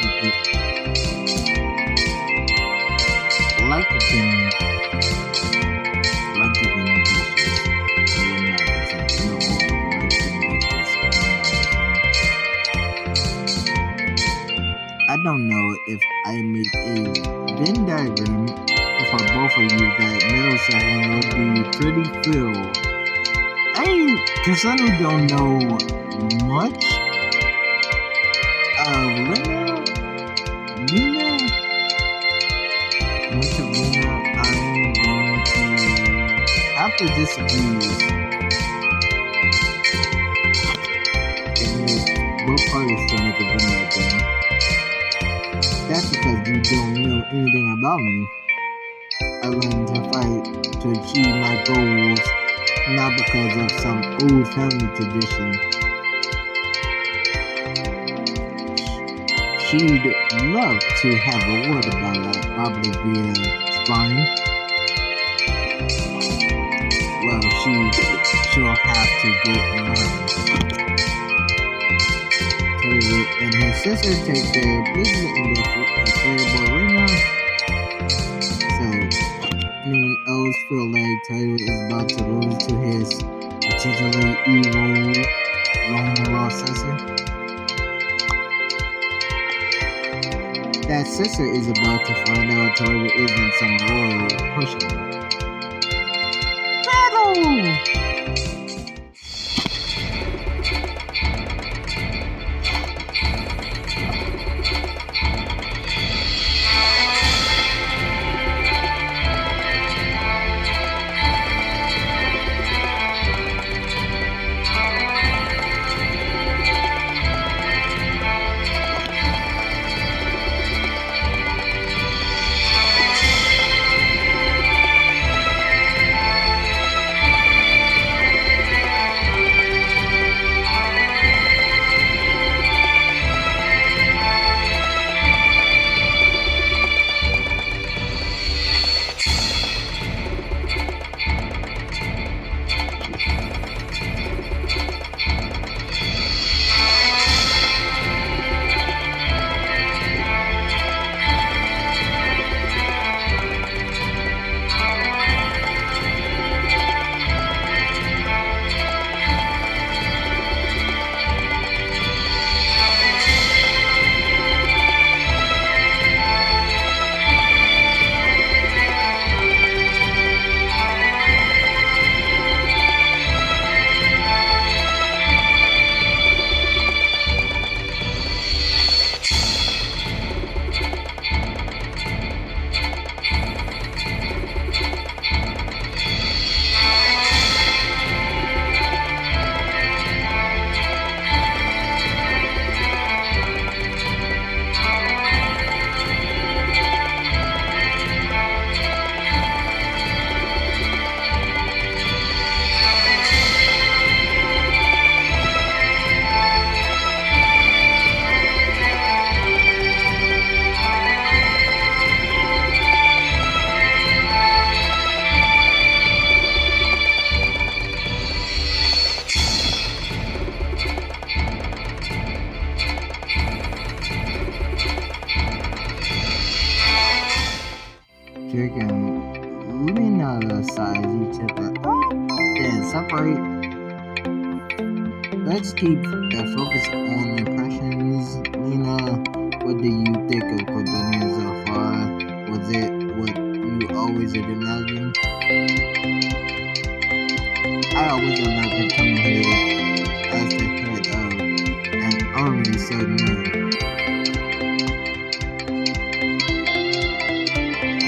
I don't know if I make a Venn diagram for both of you. That middle section would be pretty filled. Cause I don't know much of Lena. Much of Lena. I'm going to have to disagree. What part is to make a Venn diagram? That's because you don't know anything about me. I learned to fight to achieve my goals, not because of some old family tradition. She'd love to have a word about that, probably via spine. Well, she'll have to get around. And his sister take their places in the inflatable arena. So, anyone else feel like Taylor is about to lose to his potentially evil long-lost sister? That sister is about to find out Taylor isn't some royal pushover. Battle! Drake and Lena size each other up and separate. Let's keep the focus on impressions. Lena, what do you think of Cordonia so far? Was it what you always had imagined? I always imagined coming here as the head of an army, so no.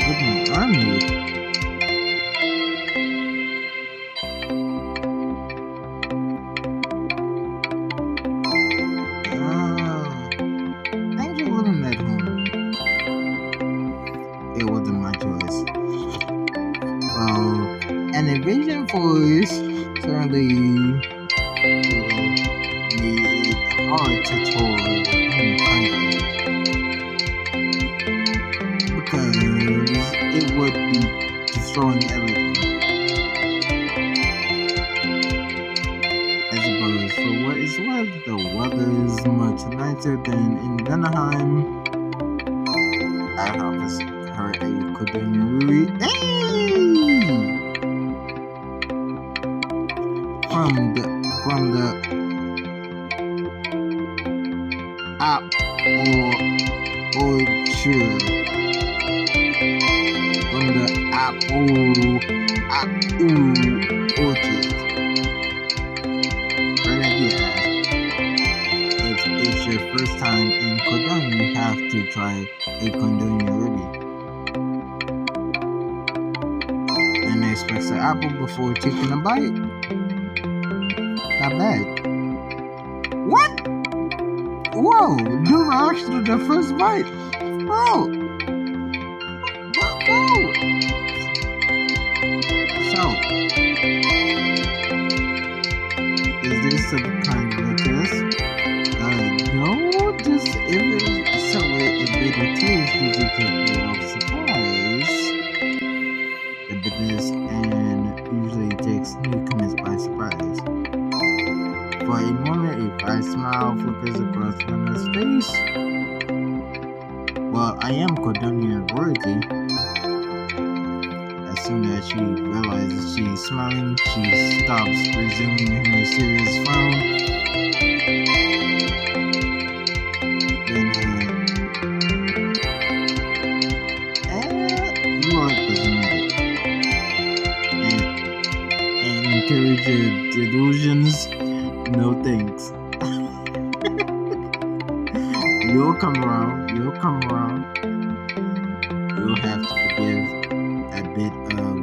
With my army? Thanks for living at home. It wasn't my choice. Well, an invasion force certainly made it hard to tour the home country because it would be destroying everything. I suppose for what it's worth, the weather is much nicer than in Vanaheim. I harvest her a Cordonia. Hey! From the apple orchard. From the apple orchard. Right idea. If it's your first time in Cordonia, you have to try a Cordonia ruby. And expect the apple before taking a bite. Not bad. What? Whoa! You were actually the first bite. Oh! Whoa! So, is this some kind of a test? No, just if it's so it bigger taste, you can take you off surprise. The bitterness and usually takes newcomers by surprise. For a moment, a bright smile flickers across Lena's face. Well, I am Cordonian royalty. As soon as she realizes she's smiling, she stops, resuming her serious frown. Encourage your delusions. No thanks. You'll come around. You'll have to forgive a bit of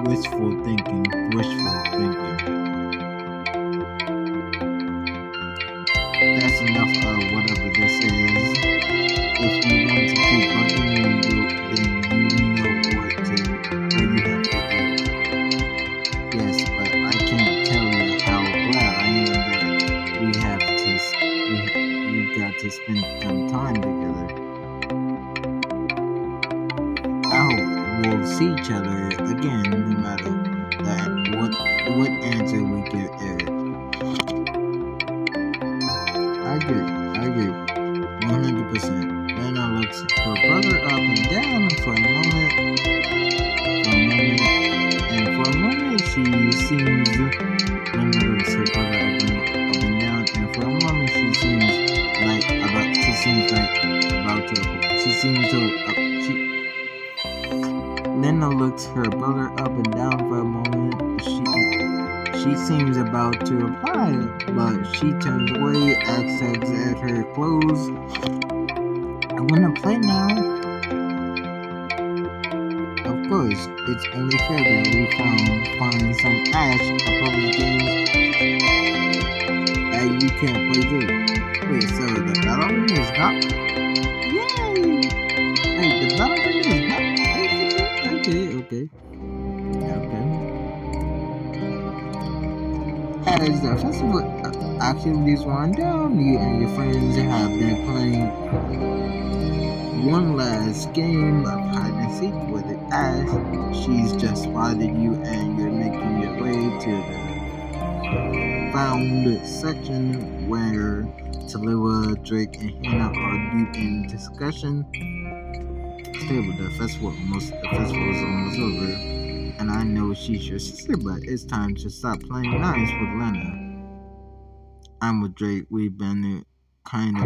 wishful thinking. That's enough of whatever this is. If you want to keep bugging me, then you know what you have to do. Yes, but I can't tell you how glad I am that we got to spend some time together. I hope we'll see each other again, no matter what answer we give Eric. I agree, 100%. Lena looks her brother up and down for a moment. And for a moment, she seems. Lena looks her brother up and down, and for a moment, she seems Lena looks her brother up and down for a moment. She seems about to reply, but she turns away, tugs at her clothes. I wanna play now. Of course, it's only fair that we find some ash of public games that you can't play through. Wait, so the battle ring is not? Yay! Wait, the battle ring is not? Okay. As the festival activities wind down, you and your friends have been playing one last game of hide and seek with Ash. She's just spotted you and you're making your way to the found section where Taliwa, Drake, and Hannah are deep in discussion. stable. The festival is almost over, and I know she's your sister, but it's time to stop playing nice with Lena. I'm with Drake. We've been kind to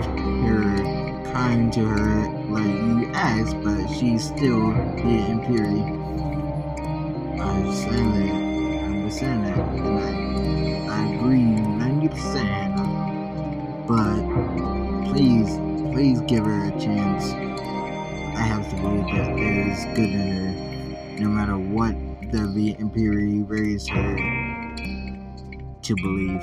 her like you asked, but she's still the Imperi. I understand that, and I agree 90%. But please give her a chance. I have to believe that there's good in her, no matter what the Imperi raised her to believe.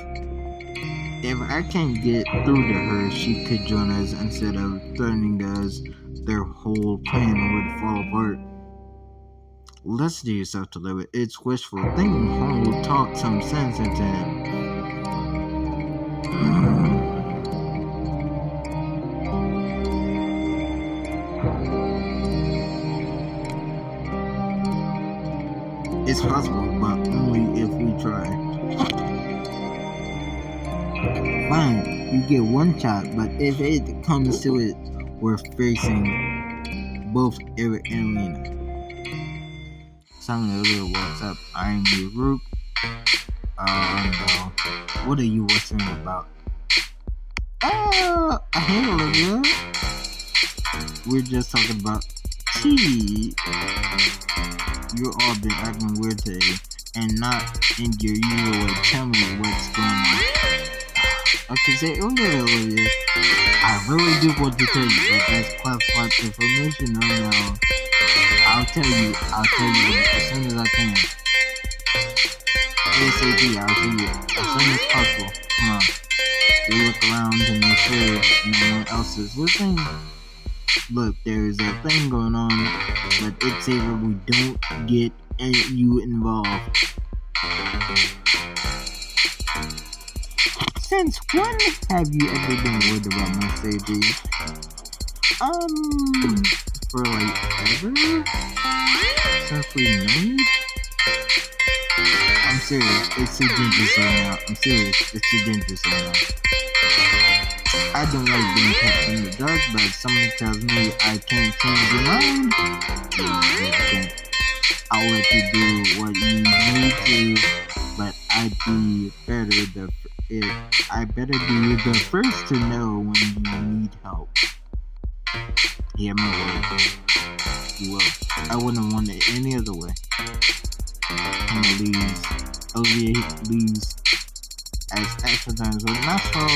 If I can't get through to her, she could join us instead of threatening us. Their whole plan would fall apart. Listen to yourself, to live it. It's wishful thinking. Home will talk some sense into him. It's possible, but only if we try. Fine, you get one shot, but if it comes to it, we're facing both Eric and Lena. Something earlier, what's up? I'm your group. No. What are you whistling about? Hey Olivia. We're just talking about tea. You all been acting weird today, and not in your usual way. Tell me what's going on. Okay, say Olivia. I really do want to tell you, but that's classified information right now. I'll tell you as soon as I can. ASAP, I'll tell you as soon as possible. Come on. We look around to make sure no one else is listening. Look, there's a thing going on, but it's safer we don't get you involved. Since when have you ever been worried about my safety? For like ever? Since we know you? I'm serious, it's too dangerous right now. It's too dangerous right now. I don't like being kept in the dark, but something tells me I can't change your mind. Yeah, you can't. I'll let you do what you need to, but I better be the first to know when you need help. Yeah, my word. You will. I wouldn't want it any other way. Olivia leaves as extra times, but not so.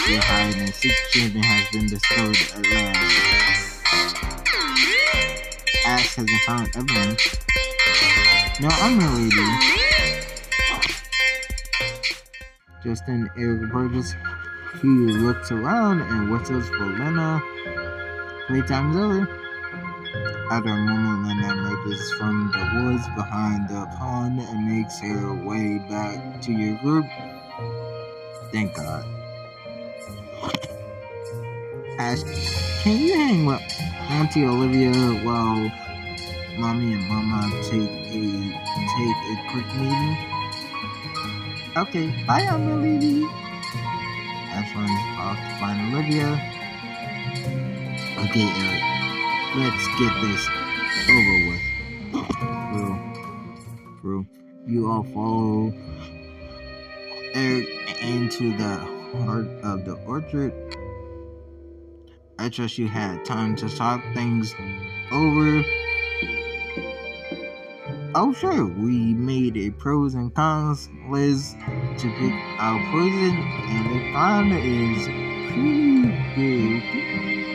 You're hiding, and Sixth Champion has been discovered at last. Ash hasn't found Evelyn. No, I'm a lady. Just then, Eric approaches. He looks around and whistles for Lena. Playtime's over. After a moment, Lena emerges from the woods behind the pond and makes her way back to your group. Thank God. Ash, can you hang with Auntie Olivia while Mommy and Mama take a quick meeting? Okay, bye, Aunt Lady. Ash runs off to find Olivia. Okay, Eric, let's get this over with. Through. You all follow Eric into the heart of the orchard. I trust you had time to talk things over. Oh sure, we made a pros and cons list to pick our poison, and the con is pretty big,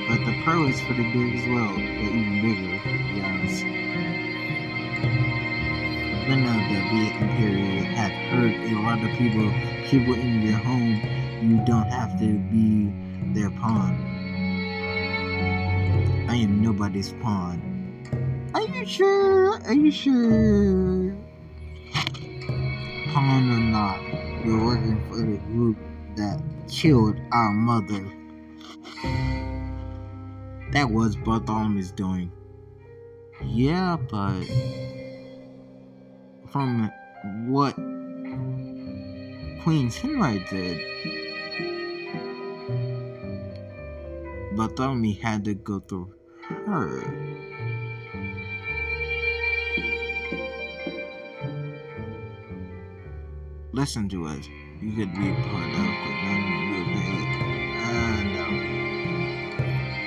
but the pro is pretty big as well, but even bigger, to be honest. But now that the Imperial have hurt a lot of people in your home, you don't have to be their pawn. I am nobody's pawn. Are you sure? Pawn or not, you're working for the group that killed our mother. That was Bartholomew's doing. Yeah, but from what Queen Sinrai did, Bartholomew had to go through her. Listen to us. You could be a part of no.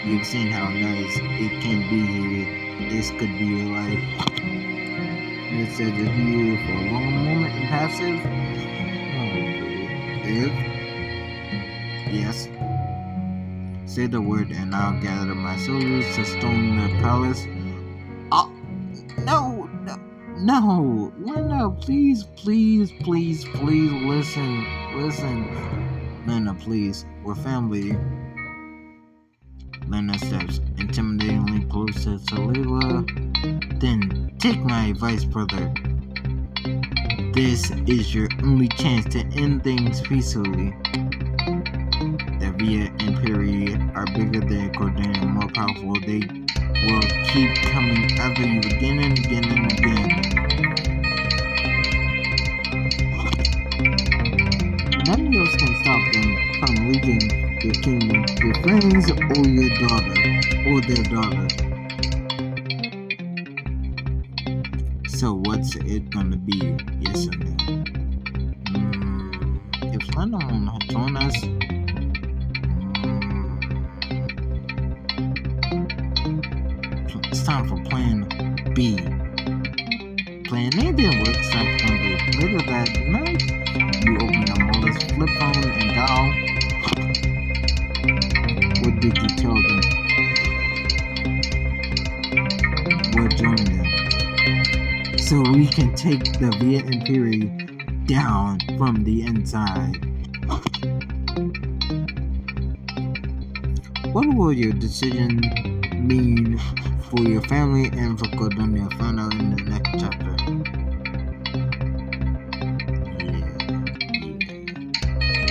You've seen how nice it can be here. This could be your life. It says if you for a long moment and passive. If yes, say the word and I'll gather my soldiers to storm the palace. Oh no, no, no, Lena, please, please, please, please listen. Lena, please, we're family. Lena steps intimidatingly closer to Layla. Then take my advice, brother. This is your only chance to end things peacefully. The Via Imperii are bigger than Cordania, more powerful. They will keep coming after you again and again and again. None of us can stop them from reaching your kingdom, your friends, or your daughter, or their daughter. So what's it gonna be? Yes or no? If Lena won't join us, it's time for plan B. Plan A didn't work, it's time for plan B. Later that night, you open your mother's flip phone and dial. What did you tell them? We're joining them. So we can take the Via Imperii down from the inside. What will your decision mean for your family and for Cordonia? Find out in the next chapter.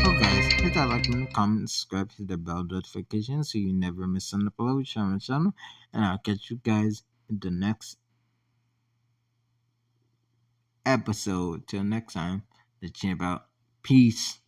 Oh guys, hit that like button, comment, subscribe, hit the bell notification so you never miss an upload. Share my channel, and I'll catch you guys in the next episode. Till next time, the chin about peace.